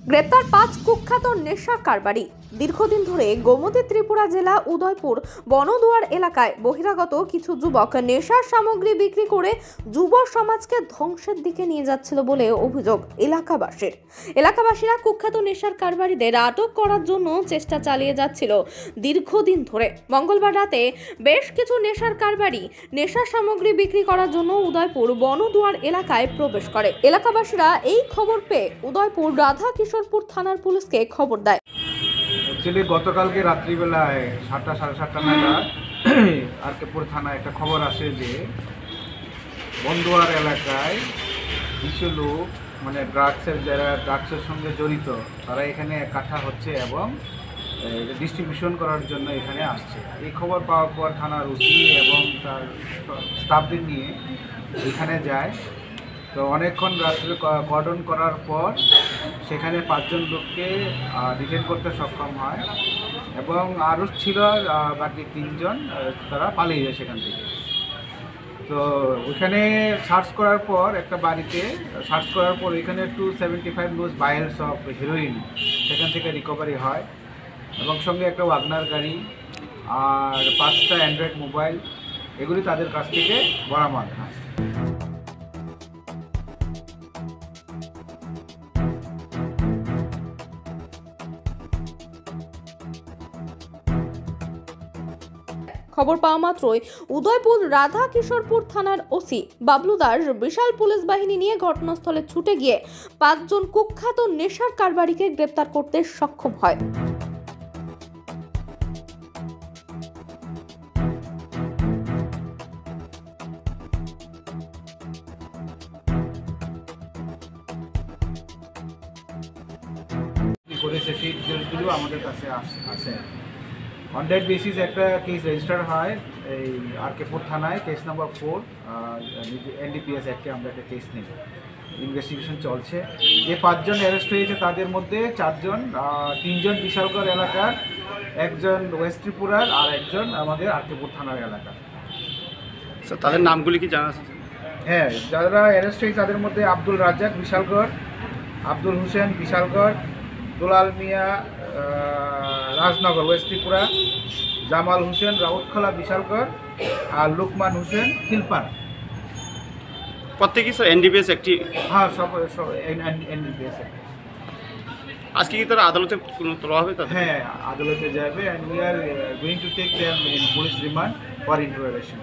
গ্রেপ্তার ৫ কুখ্যাত নেশা কারবারি। দীর্ঘদিন ধরে গোমতী ত্রিপুরা জেলা উদয়পুর বনদুয়ার এলাকায় বহিরাগত কিছু যুবক নেশার সামগ্রী বিক্রি করে যুব সমাজকে ধ্বংসের দিকে নিয়ে যাচ্ছিল বলে অভিযোগ এলাকাবাসীর। এলাকাবাসীরা কুখ্যাত নেশার কারবারিদের আটক করার জন্য চেষ্টা চালিয়ে যাচ্ছিল দীর্ঘদিন ধরে। মঙ্গলবার রাতে বেশ কিছু নেশার কারবারি নেশার সামগ্রী বিক্রি করার জন্য উদয়পুর বনদুয়ার এলাকায় প্রবেশ করে। এলাকাবাসীরা এই খবর পেয়ে উদয়পুর রাধা কিশোরপুর থানার পুলিশকে খবর দেয়। অ্যাকচুয়ালি গতকালকে রাত্রিবেলায় 7টা সাড়ে 7টা নাগাদ আরকেপুর থানায় একটা খবর আসে যে বনদুয়ার এলাকায় কিছু লোক যারা ড্রাগসের সঙ্গে জড়িত তারা এখানে কাঠা হচ্ছে এবং ডিস্ট্রিবিউশন করার জন্য এখানে আসছে। এই খবর পাওয়ার পর থানার ওসি এবং তার স্টাফদের নিয়ে এখানে যায়। তো অনেকক্ষণ রাত্রে কর্ডন করার পর সেখানে 5 জন লোককে ডিটেইন করতে সক্ষম হয় এবং আরও ছিল বাকি 3 জন, তারা পালিয়ে যায় সেখান থেকে। তো ওইখানে সার্চ করার পর একটা বাড়িতে সার্চ করার পর এখানে 275 লুজ বাইলস অফ হিরোইন সেখান থেকে রিকভারি হয় এবং সঙ্গে একটা ওয়াগনার গাড়ি আর 5টা অ্যান্ড্রয়েড মোবাইল এগুলি তাদের কাছ থেকে বরামদ হয়। খবর পাওয়া মাত্রই উদয়পুর রাধা কিশোরপুর থানার ওসি বাবলু দাস বিশাল পুলিশ বাহিনী নিয়ে ঘটনাস্থলে ছুটে গিয়ে 5 জন কুখ্যাত নেশার কারবারিকে গ্রেপ্তার করতে সক্ষম হয়। করেছে সেই ডিটেলসগুলো আমাদের কাছে আসে। অন দ্যাট বেসিস একটা কেস রেজিস্টার হয় এই আরকেপুর থানায়, কেস নাম্বার 4 NDPS অ্যাক্টে আমরা একটা কেস নিই। ইনভেস্টিগেশন চলছে। যে 5 জন অ্যারেস্ট হয়েছে তাদের মধ্যে 4 জন, 3 জন বিশালগড় এলাকার, 1 জন ওয়েস্ট ত্রিপুরার আর 1 জন আমাদের আরকেপুর থানার এলাকার। স্যার তাদের নামগুলি কি জানা আছে? হ্যাঁ, যারা অ্যারেস্ট হয়েছে তাদের মধ্যে আব্দুল রাজ্জাক বিশালগড়, আব্দুল হোসেন বিশালগড়, দুলাল মিয়া রাজনগর ওয়েস্ট ত্রিপুরা, জামাল হোসেন রাউতখোলা বিশালগড় আর লুকমান হোসেন খিলপাড়া। প্রত্যেকেই স্যার NDPS একটি। হ্যাঁ, সব NDPS। আজকে কি তারা আদালতে তোলা হবে? হ্যাঁ, আদালতে যাবে and we are going to take them in police remand for interrogation.